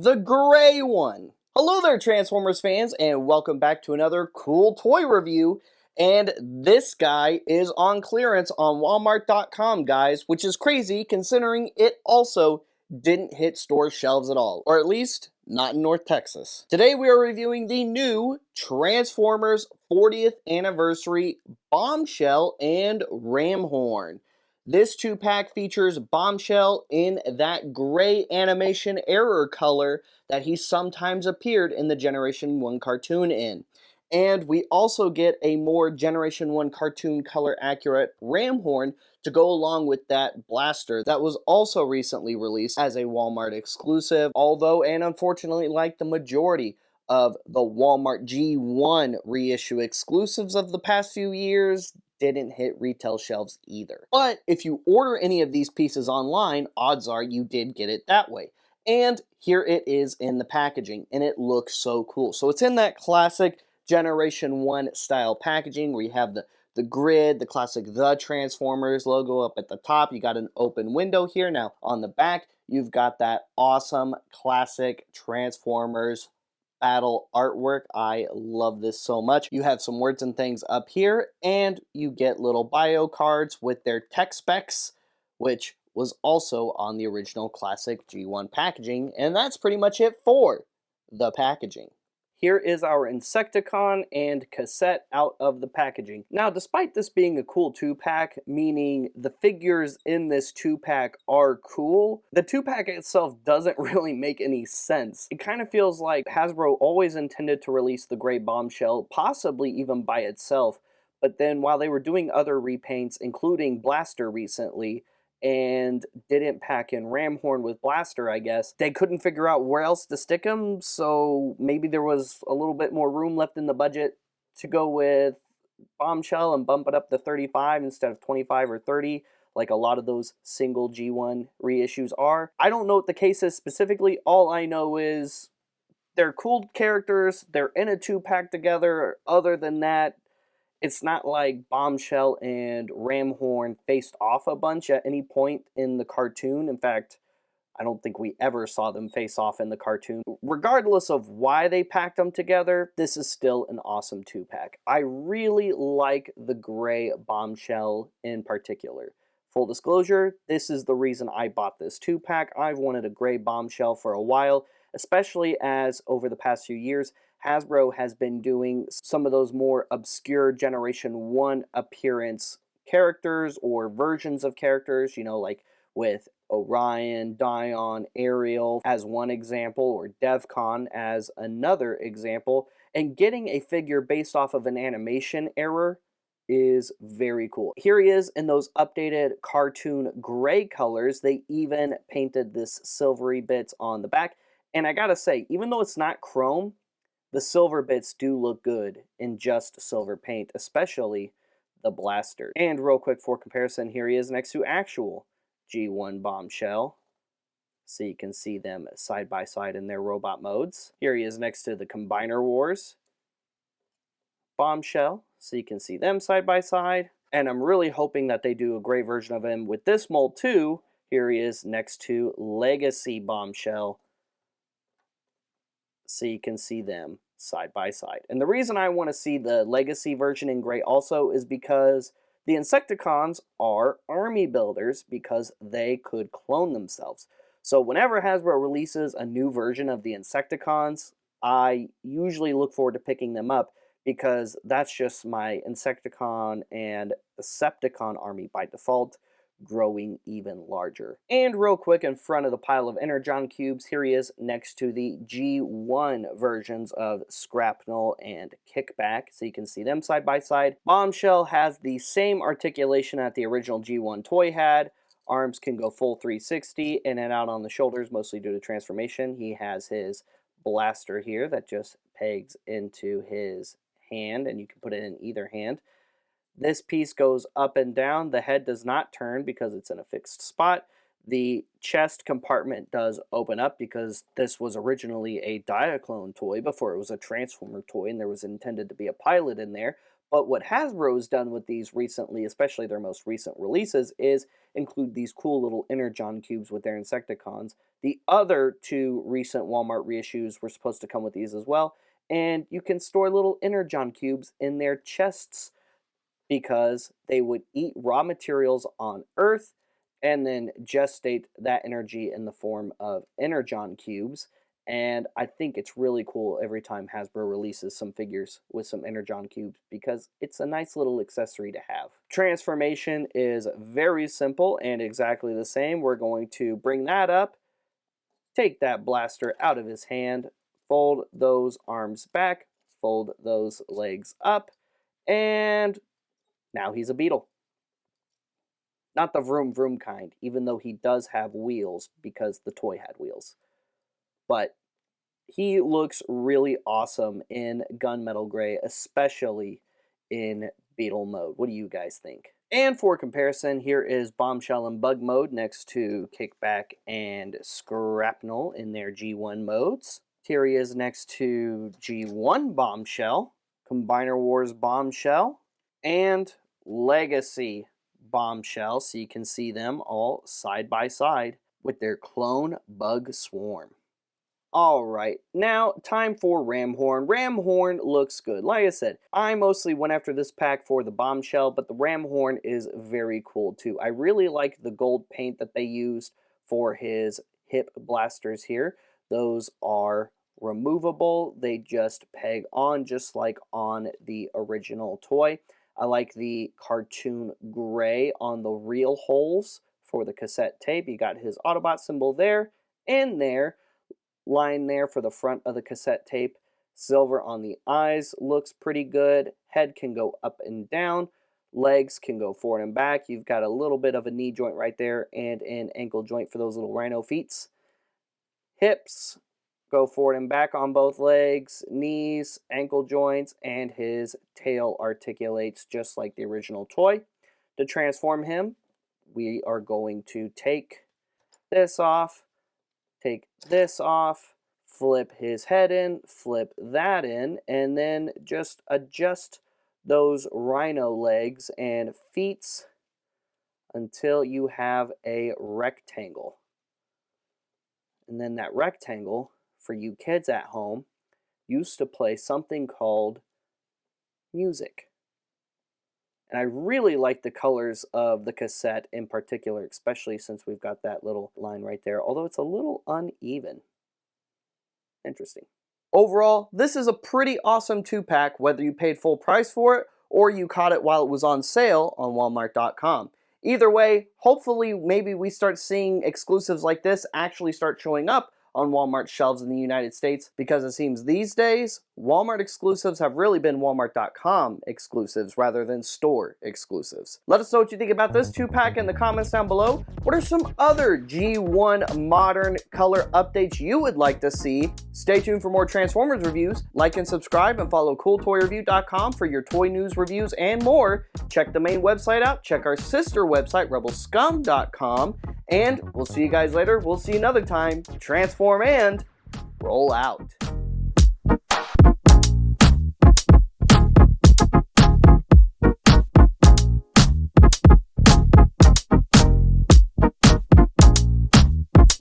the gray one. Hello there, Transformers fans, and welcome back to another cool toy review. And this guy is on clearance on Walmart.com, guys, which is crazy considering it also didn't hit store shelves at all, or at least not in North Texas. Today we are reviewing the new Transformers 40th Anniversary Bombshell and Ramhorn. This 2-pack features Bombshell in that gray animation error color that he sometimes appeared in the Generation 1 cartoon in. And we also get a more Generation 1 cartoon color accurate Ramhorn to go along with that blaster that was also recently released as a Walmart exclusive, although and unfortunately like the majority of the Walmart G1 reissue exclusives of the past few years, didn't hit retail shelves either. But if you order any of these pieces online, odds are you did get it that way. And here it is in the packaging, and it looks so cool. So it's in that classic Generation 1 style packaging where you have the grid, the classic The Transformers logo up at the top. You got an open window here. Now on the back, you've got that awesome classic Transformers battle artwork. I love this so much. You have some words and things up here, and you get little bio cards with their tech specs, which was also on the original classic G1 packaging, and that's pretty much it for the packaging. Here is our Insecticon and cassette out of the packaging. Now, despite this being a cool 2-pack, meaning the figures in this 2-pack are cool, the 2-pack itself doesn't really make any sense. It kind of feels like Hasbro always intended to release the gray Bombshell, possibly even by itself, but then while they were doing other repaints, including Blaster recently, and didn't pack in Ramhorn with Blaster, I guess. They couldn't figure out where else to stick him, so maybe there was a little bit more room left in the budget to go with Bombshell and bump it up to 35 instead of 25 or 30, like a lot of those single G1 reissues are. I don't know what the case is specifically. All I know is they're cool characters, they're in a 2-pack together. Other than that, it's not like Bombshell and Ramhorn faced off a bunch at any point in the cartoon. In fact, I don't think we ever saw them face off in the cartoon. Regardless of why they packed them together, this is still an awesome 2-pack. I really like the gray Bombshell in particular. Full disclosure, this is the reason I bought this 2-pack. I've wanted a gray Bombshell for a while, especially as over the past few years, Hasbro has been doing some of those more obscure Generation 1 appearance characters or versions of characters, you know, like with Orion, Dion, Ariel as one example, or Devcon as another example, and getting a figure based off of an animation error is very cool. Here he is in those updated cartoon gray colors. They even painted this silvery bits on the back, and I gotta say, even though it's not chrome, the silver bits do look good in just silver paint, especially the blaster. And real quick for comparison, here he is next to actual G1 Bombshell. So you can see them side by side in their robot modes. Here he is next to the Combiner Wars Bombshell. So you can see them side by side. And I'm really hoping that they do a great version of him with this mold too. Here he is next to Legacy Bombshell. So you can see them side by side. And the reason I want to see the Legacy version in gray also is because the Insecticons are army builders because they could clone themselves. So whenever Hasbro releases a new version of the Insecticons, I usually look forward to picking them up because that's just my Insecticon and Decepticon army by default, growing even larger. And real quick in front of the pile of Energon cubes, here he is next to the G1 versions of Scrapnel and Kickback, so you can see them side by side. Bombshell has the same articulation that the original G1 toy had. Arms can go full 360 in and out on the shoulders, mostly due to transformation. He has his blaster here that just pegs into his hand, and you can put it in either hand. This piece goes up and down. The head does not turn because it's in a fixed spot. The chest compartment does open up because this was originally a Diaclone toy before it was a Transformer toy, and there was intended to be a pilot in there. But what Hasbro's done with these recently, especially their most recent releases, is include these cool little Energon cubes with their Insecticons. The other two recent Walmart reissues were supposed to come with these as well, and you can store little Energon cubes in their chests because they would eat raw materials on Earth and then gestate that energy in the form of Energon cubes. And I think it's really cool every time Hasbro releases some figures with some Energon cubes because it's a nice little accessory to have. Transformation is very simple and exactly the same. We're going to bring that up, take that blaster out of his hand, fold those arms back, fold those legs up, and now he's a beetle. Not the vroom vroom kind, even though he does have wheels because the toy had wheels. But he looks really awesome in gunmetal gray, especially in beetle mode. What do you guys think? And for comparison, here is Bombshell in bug mode next to Kickback and Scrapnel in their G1 modes. Here he is next to G1 Bombshell, Combiner Wars Bombshell, and Legacy Bombshell, so you can see them all side by side with their clone Bug Swarm. Alright, now time for Ramhorn. Ramhorn looks good. Like I said, I mostly went after this pack for the Bombshell, but the Ramhorn is very cool too. I really like the gold paint that they used for his hip blasters here. Those are removable. They just peg on just like on the original toy. I like the cartoon gray on the real holes for the cassette tape. You got his Autobot symbol there and there. Line there for the front of the cassette tape. Silver on the eyes looks pretty good. Head can go up and down. Legs can go forward and back. You've got a little bit of a knee joint right there and an ankle joint for those little rhino feet. Hips go forward and back on both legs, knees, ankle joints, and his tail articulates just like the original toy. To transform him, we are going to take this off, take this off, flip his head in, flip that in, and then just adjust those rhino legs and feet until you have a rectangle. And then that rectangle, for you kids at home, used to play something called music. And I really like the colors of the cassette in particular, especially since we've got that little line right there, although it's a little uneven. Interesting. Overall, this is a pretty awesome 2-pack, whether you paid full price for it or you caught it while it was on sale on Walmart.com. Either way, hopefully maybe we start seeing exclusives like this actually start showing up on Walmart shelves in the United States, because it seems these days Walmart exclusives have really been Walmart.com exclusives rather than store exclusives. Let us know what you think about this 2-pack in the comments down below. What are some other G1 modern color updates you would like to see? Stay tuned for more Transformers reviews. Like and subscribe and follow CoolToyReview.com for your toy news, reviews, and more. Check the main website out. Check our sister website, RebelScum.com. And we'll see you guys later. We'll see you another time. Transform and roll out.